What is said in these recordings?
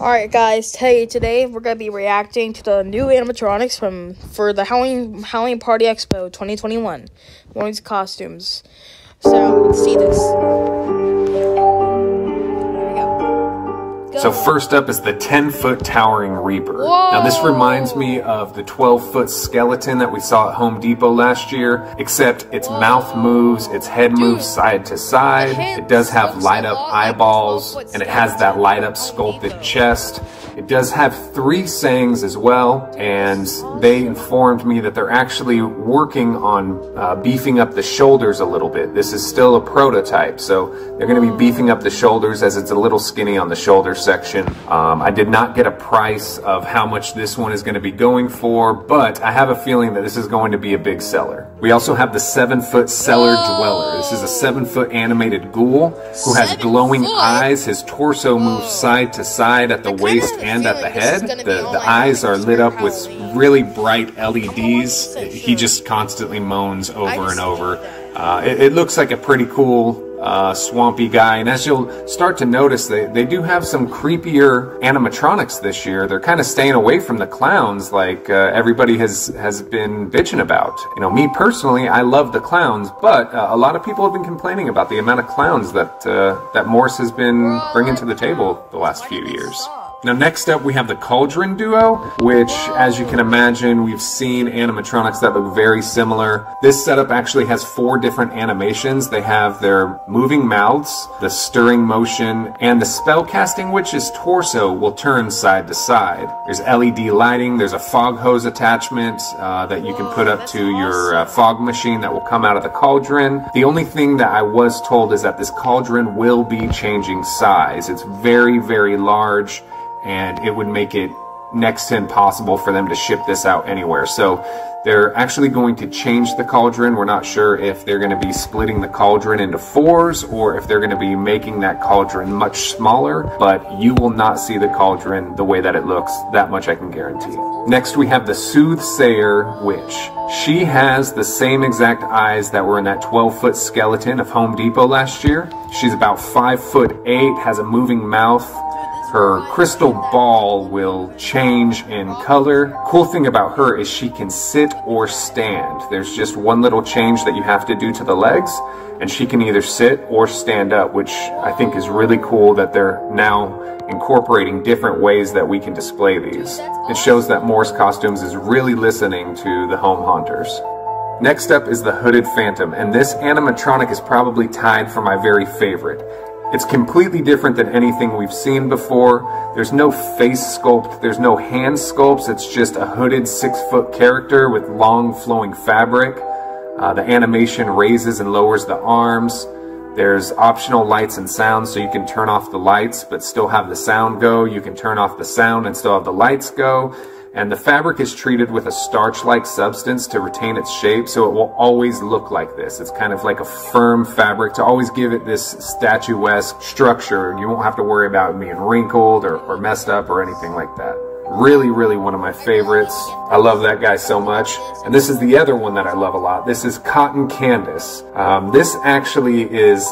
Alright guys, today we're going to be reacting to the new animatronics for the Halloween Party Expo 2021. One of these costumes. So, let's see this. So first up is the 10-foot towering Reaper. Whoa! Now this reminds me of the 12-foot skeleton that we saw at Home Depot last year, except its mouth moves, its head moves side to side. It does have light up eyeballs, and it has that light up sculpted chest. It does have 3 sayings as well, and they informed me that they're actually working on beefing up the shoulders a little bit. This is still a prototype, so they're going to be beefing up the shoulders as it's a little skinny on the shoulder section. I did not get a price of how much this one is going to be going for, but I have a feeling that this is going to be a big seller. We also have the 7-foot Cellar Dweller. This is a 7-foot animated ghoul who has glowing eyes. His torso moves side to side at the waist and at the head. The eyes are lit up with really bright LEDs. He just constantly moans over and over. It looks like a pretty cool swampy guy, and as you'll start to notice, they do have some creepier animatronics this year. They're kind of staying away from the clowns like everybody has been bitching about. You know, me personally, I love the clowns, but a lot of people have been complaining about the amount of clowns that Morse has been bringing to the table the last few years. Now next up we have the Cauldron Duo, which as you can imagine we've seen animatronics that look very similar. This setup actually has 4 different animations. They have their moving mouths, the stirring motion, and the spellcasting witch's torso will turn side to side. There's LED lighting, there's a fog hose attachment that you can put up to your fog machine that will come out of the cauldron. The only thing that I was told is that this cauldron will be changing size. It's very, very large, and it would make it next to impossible for them to ship this out anywhere. So they're actually going to change the cauldron. We're not sure if they're going to be splitting the cauldron into 4s or if they're going to be making that cauldron much smaller, but you will not see the cauldron the way that it looks. That much I can guarantee. Next we have the Soothsayer Witch. She has the same exact eyes that were in that 12-foot skeleton of Home Depot last year. She's about 5'8", has a moving mouth. Her crystal ball will change in color. Cool thing about her is she can sit or stand. There's just one little change that you have to do to the legs, and she can either sit or stand up, which I think is really cool that they're now incorporating different ways that we can display these. It shows that Morse Costumes is really listening to the home haunters. Next up is the Hooded Phantom, and this animatronic is probably tied for my very favorite. It's completely different than anything we've seen before. There's no face sculpt, there's no hand sculpts, it's just a hooded 6-foot character with long flowing fabric. The animation raises and lowers the arms. There's optional lights and sounds, so you can turn off the lights but still have the sound go. You can turn off the sound and still have the lights go. And the fabric is treated with a starch-like substance to retain its shape, so it will always look like this. It's kind of like a firm fabric to always give it this statuesque structure. You won't have to worry about it being wrinkled or messed up or anything like that. Really, really one of my favorites. I love that guy so much. And this is the other one that I love a lot. This is Cotton Candace. This actually is...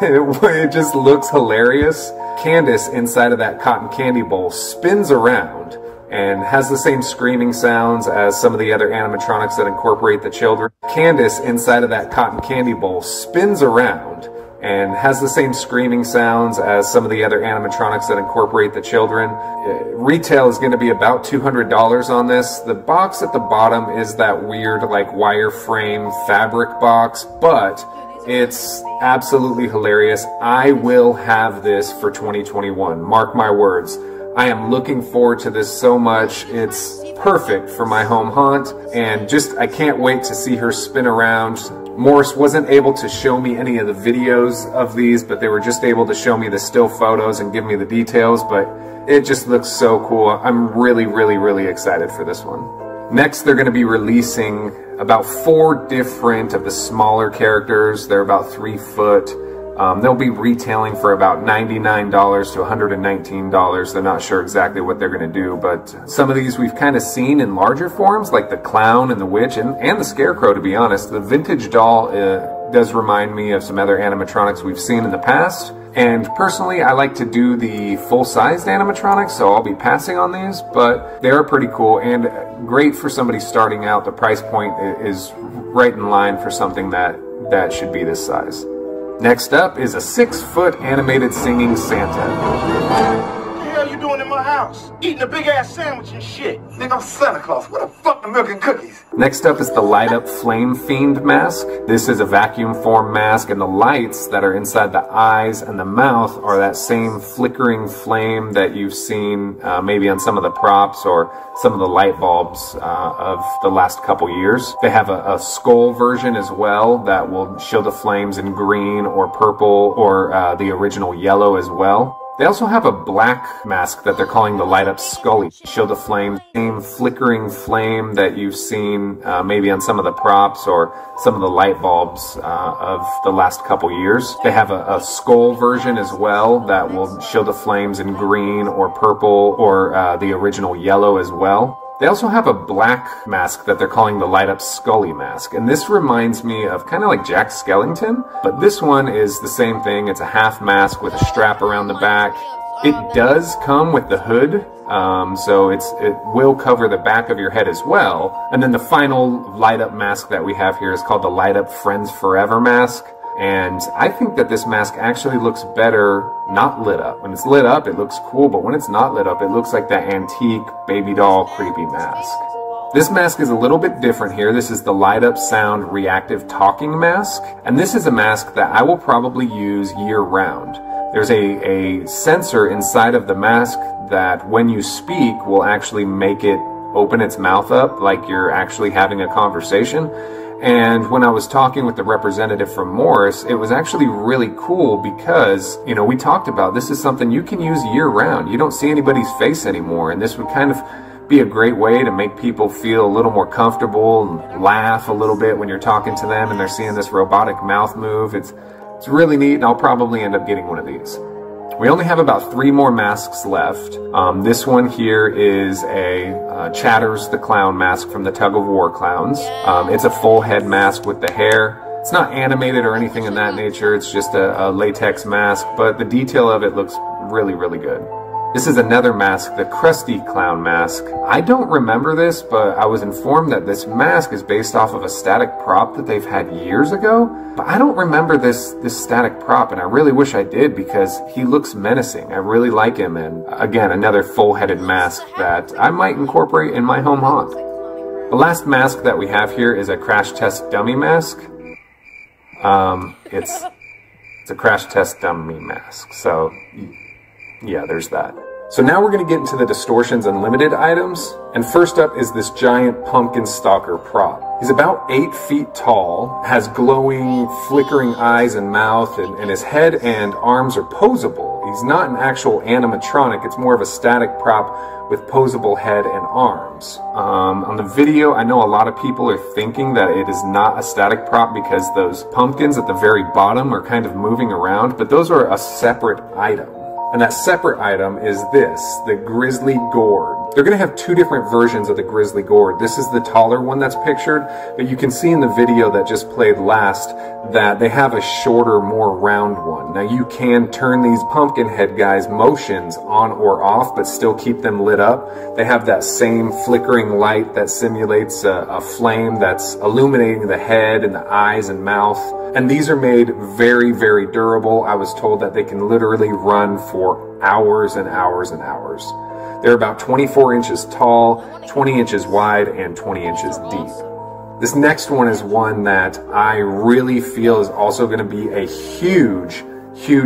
it just looks hilarious. Candace, inside of that cotton candy bowl, spins around and has the same screaming sounds as some of the other animatronics that incorporate the children. Candace, inside of that cotton candy bowl, spins around and has the same screaming sounds as some of the other animatronics that incorporate the children. Retail is going to be about $200 on this. The box at the bottom is that weird like wireframe fabric box, but it's absolutely hilarious. I will have this for 2021. Mark my words. I am looking forward to this so much. It's perfect for my home haunt, and just I can't wait to see her spin around. Morse wasn't able to show me any of the videos of these, but they were just able to show me the still photos and give me the details, but it just looks so cool. I'm really, really, really excited for this one. Next, they're going to be releasing about 4 different of the smaller characters. They're about 3 foot. They'll be retailing for about $99 to $119. They're not sure exactly what they're going to do, but some of these we've kind of seen in larger forms, like the clown and the witch and the scarecrow, to be honest. The vintage doll does remind me of some other animatronics we've seen in the past. And personally, I like to do the full-sized animatronics, so I'll be passing on these, but they are pretty cool and great for somebody starting out. The price point is right in line for something that should be this size. Next up is a 6-foot animated singing Santa. What you doing in my house? Eating a big ass sandwich and shit. Nigga, I'm Santa Claus. What the fuck, the milk and cookies? Next up is the light up flame fiend mask. This is a vacuum form mask, and the lights that are inside the eyes and the mouth are that same flickering flame that you've seen maybe on some of the props or some of the light bulbs of the last couple years. They have a skull version as well that will show the flames in green or purple or the original yellow as well. They also have a black mask that they're calling the Light Up Skully. Show the flame, same flickering flame that you've seen maybe on some of the props or some of the light bulbs of the last couple years. They have a skull version as well that will show the flames in green or purple or the original yellow as well. They also have a black mask that they're calling the Light Up Skully mask, and this reminds me of kind of like Jack Skellington, but this one is the same thing. It's a half mask with a strap around the back. It does come with the hood, so it will cover the back of your head as well. And then the final light up mask that we have here is called the Light Up Friends Forever mask. And I think that this mask actually looks better not lit up. When it's lit up, it looks cool, but when it's not lit up, it looks like that antique baby doll creepy mask. This mask is a little bit different here. This is the Light Up Sound Reactive Talking Mask, and this is a mask that I will probably use year-round. There's a sensor inside of the mask that when you speak will actually make it open its mouth up like you're actually having a conversation. And when I was talking with the representative from Morris, it was actually really cool because, you know, we talked about this is something you can use year-round. You don't see anybody's face anymore, and this would kind of be a great way to make people feel a little more comfortable and laugh a little bit when you're talking to them and they're seeing this robotic mouth move. It's really neat, and I'll probably end up getting one of these. We only have about 3 more masks left. This one here is a Chatters the Clown mask from the Tug of War Clowns. It's a full head mask with the hair. It's not animated or anything in that nature. It's just a latex mask, but the detail of it looks really, really good. This is another mask, the Crusty Clown mask. I don't remember this, but I was informed that this mask is based off of a static prop that they've had years ago. But I don't remember this static prop, and I really wish I did because he looks menacing. I really like him, and again, another full-headed mask that I might incorporate in my home haunt. The last mask that we have here is a crash test dummy mask. It's a crash test dummy mask, so yeah, there's that. So now we're going to get into the Distortions Unlimited items, and first up is this giant pumpkin stalker prop. He's about 8 feet tall, has glowing, flickering eyes and mouth, and his head and arms are posable. He's not an actual animatronic, it's more of a static prop with posable head and arms. On the video, I know a lot of people are thinking that it is not a static prop because those pumpkins at the very bottom are kind of moving around, but those are a separate item. And that separate item is this, the Grizzly Gourd. They're going to have 2 different versions of the Grizzly Gourd. This is the taller one that's pictured, but you can see in the video that just played last that they have a shorter, more round one. Now you can turn these pumpkin head guys' motions on or off, but still keep them lit up. They have that same flickering light that simulates a flame that's illuminating the head and the eyes and mouth. And these are made very, very durable. I was told that they can literally run for hours and hours and hours. They're about 24 inches tall, 20 inches wide, and 20 inches deep. This next one is one that I really feel is also going to be a huge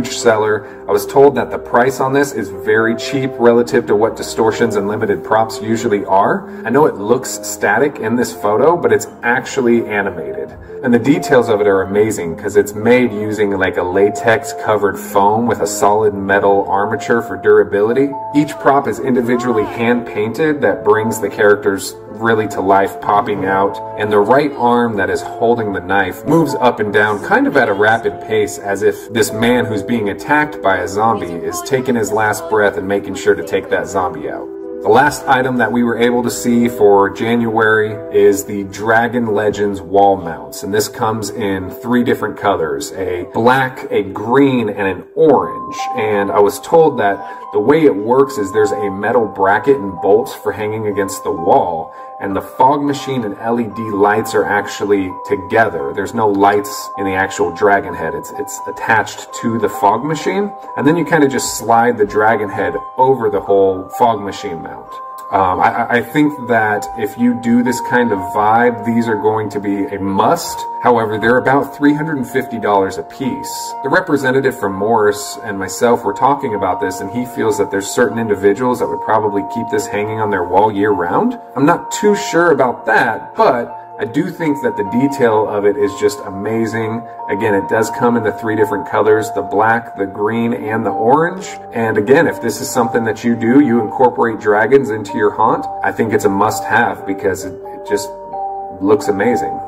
seller. I was told that the price on this is very cheap relative to what Distortions Unlimited props usually are. I know it looks static in this photo, but it's actually animated. And the details of it are amazing because it's made using like a latex covered foam with a solid metal armature for durability. Each prop is individually hand painted that brings the characters really to life, popping out, and the right arm that is holding the knife moves up and down kind of at a rapid pace as if this man who's being attacked by a zombie is taking his last breath and making sure to take that zombie out. The last item that we were able to see for January is the Dragon Legends wall mounts, and this comes in 3 different colors, a black, a green, and an orange. And I was told that the way it works is there's a metal bracket and bolts for hanging against the wall, and the fog machine and LED lights are actually together. There's no lights in the actual dragon head. It's attached to the fog machine, and then you kind of just slide the dragon head over the whole fog machine mount. I think that if you do this kind of vibe, these are going to be a must. However, they're about $350 a piece. The representative from Morris and myself were talking about this, and he feels that there's certain individuals that would probably keep this hanging on their wall year round. I'm not too sure about that, but I do think that the detail of it is just amazing. Again, it does come in the 3 different colors, the black, the green, and the orange. And again, if this is something that you do, you incorporate dragons into your haunt, I think it's a must-have because it just looks amazing.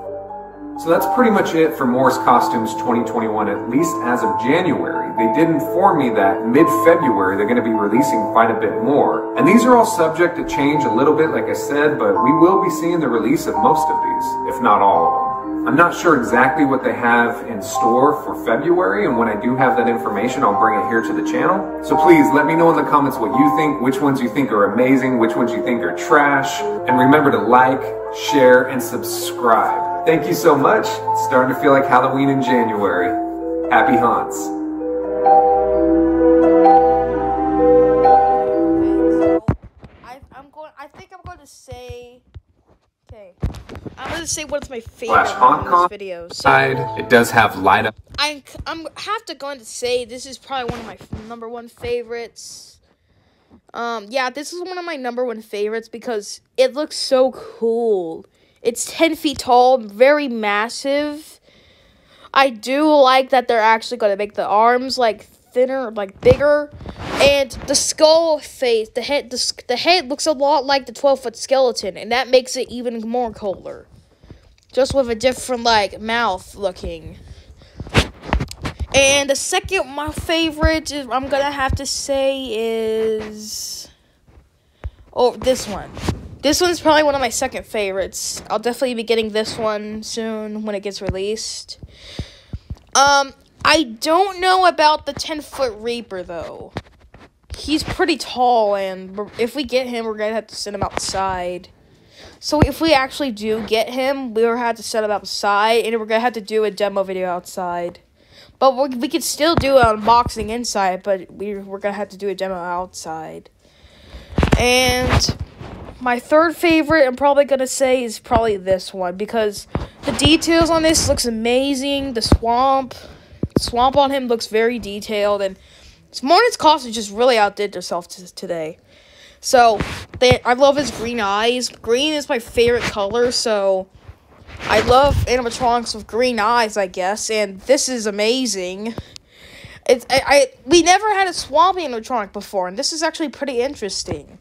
So that's pretty much it for Morris Costumes 2021, at least as of January. They did inform me that mid-February they're going to be releasing quite a bit more. And these are all subject to change a little bit, like I said, but we will be seeing the release of most of these, if not all of them. I'm not sure exactly what they have in store for February, and when I do have that information, I'll bring it here to the channel. So please let me know in the comments what you think, which ones you think are amazing, which ones you think are trash, and remember to like, share, and subscribe. Thank you so much. It's starting to feel like Halloween in January. Happy haunts. I think I'm going to say. Okay. I'm going to say what's my favorite haunt in this video. So, it does have light up. I'm have to going to say this is probably one of my #1 favorites. Yeah, this is one of my #1 favorites because it looks so cool. It's 10 feet tall, very massive. I do like that they're actually going to make the arms, like, thinner, like, bigger. And the skull face, the head looks a lot like the 12-foot skeleton, and that makes it even more cooler. Just with a different, like, mouth looking. And the second, my favorite, I'm going to have to say is... Oh, this one. This one's probably one of my second favorites. I'll definitely be getting this one soon when it gets released. I don't know about the 10-foot Reaper, though. He's pretty tall, and if we get him, we're going to have to send him outside. So if we actually do get him, we're going to have to set him outside, and we're going to have to do a demo video outside. But we could still do an unboxing inside, but we're going to have to do a demo outside. And... my third favorite, I'm probably going to say, is probably this one. Because the details on this looks amazing. The swamp on him looks very detailed. And Morning's costume just really outdid herself today. So, I love his green eyes. Green is my favorite color. So, I love animatronics with green eyes, I guess. And this is amazing. We never had a swamp animatronic before. And this is actually pretty interesting.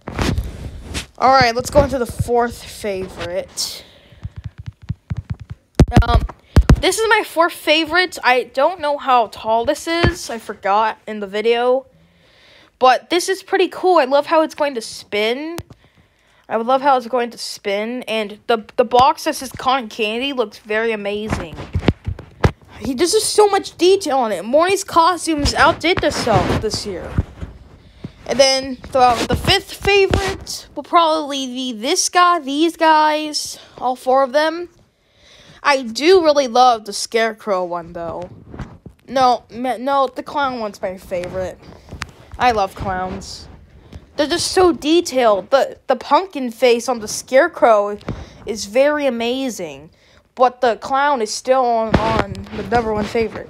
Alright, let's go into the 4th favorite. This is my 4th favorite. I don't know how tall this is. I forgot in the video. But this is pretty cool. I love how it's going to spin. And the box that says cotton candy looks very amazing. There's just so much detail on it. Morning's costumes outdid themselves this year. And then the 5th favorite will probably be this guy, these guys, all 4 of them. I do really love the Scarecrow one, though. No, the clown one's my favorite. I love clowns. They're just so detailed. The pumpkin face on the Scarecrow is very amazing. But the clown is still on the #1 favorite.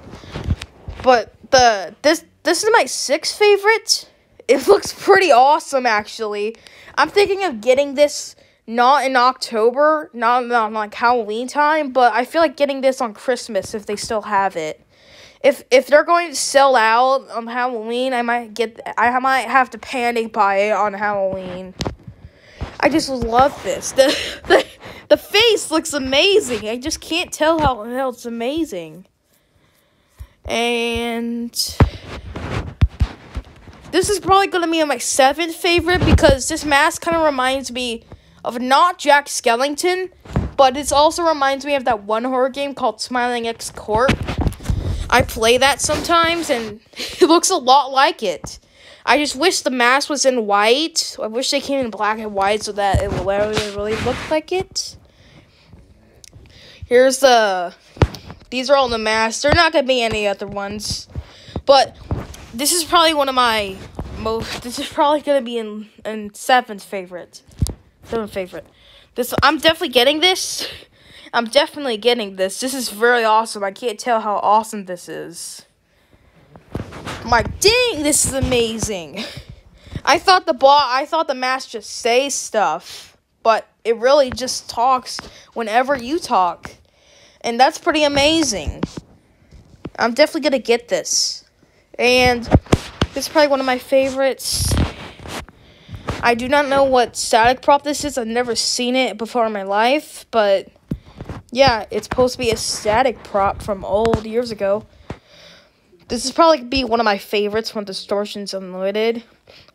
But this is my 6th favorite. It looks pretty awesome, actually. I'm thinking of getting this not in October, not like Halloween time, but I feel like getting this on Christmas if they still have it. If they're going to sell out on Halloween, I might have to panic buy it on Halloween. I just love this. The face looks amazing. I just can't tell how it's amazing. And This is probably going to be my 7th favorite because this mask kind of reminds me of not Jack Skellington, but it also reminds me of that one horror game called Smiling X Corp. I play that sometimes, and it looks a lot like it. I just wish the mask was in white. I wish they came in black and white so that it would really look like it. These are all the masks. There are not going to be any other ones. But this is probably one of my this is probably going to be in 7th favorite. 7th favorite. I'm definitely getting this. This is very awesome. I can't tell how awesome this is. My dang, this is amazing. I thought the mask just says stuff, but it really just talks whenever you talk. And that's pretty amazing. I'm definitely gonna get this. And this is probably one of my favorites. I do not know what static prop this is. I've never seen it before in my life, but yeah, it's supposed to be a static prop from old years ago. This is probably be one of my favorites from Distortions Unlimited.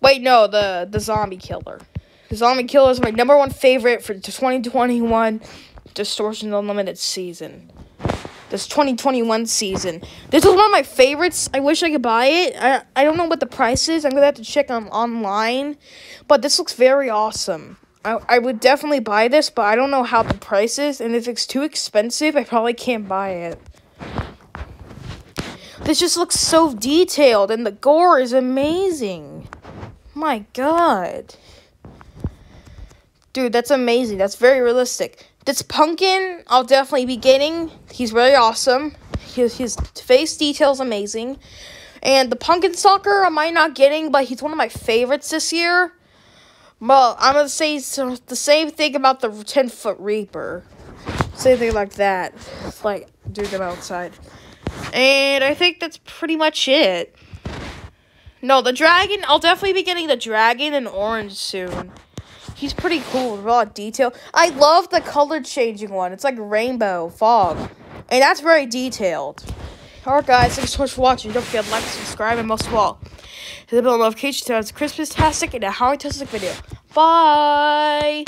Wait, no, the Zombie Killer. The Zombie Killer is my #1 favorite for the 2021 Distortions Unlimited season. This 2021 season. This is one of my favorites. I wish I could buy it. I don't know what the price is. I'm going to have to check online. But this looks very awesome. I would definitely buy this, but I don't know how the price is. And if it's too expensive, I probably can't buy it. This just looks so detailed, and the gore is amazing. My God. Dude, that's amazing. That's very realistic. This pumpkin, I'll definitely be getting. He's very awesome. His face detail's amazing. And the pumpkin stalker, I might not getting, but he's one of my favorites this year. Well, I'm going to say the same thing about the 10-foot Reaper. Same thing like that. It's like, dude, I'm outside. And I think that's pretty much it. No, the dragon, I'll definitely be getting the dragon in orange soon. He's pretty cool with a lot of detail. I love the color changing one. It's like rainbow fog. And that's very detailed. Alright guys, thanks so much for watching. Don't forget to like, subscribe, and most of all, hit the bell notification so it's a Christmas-tastic and a Halloween-tastic video. Bye!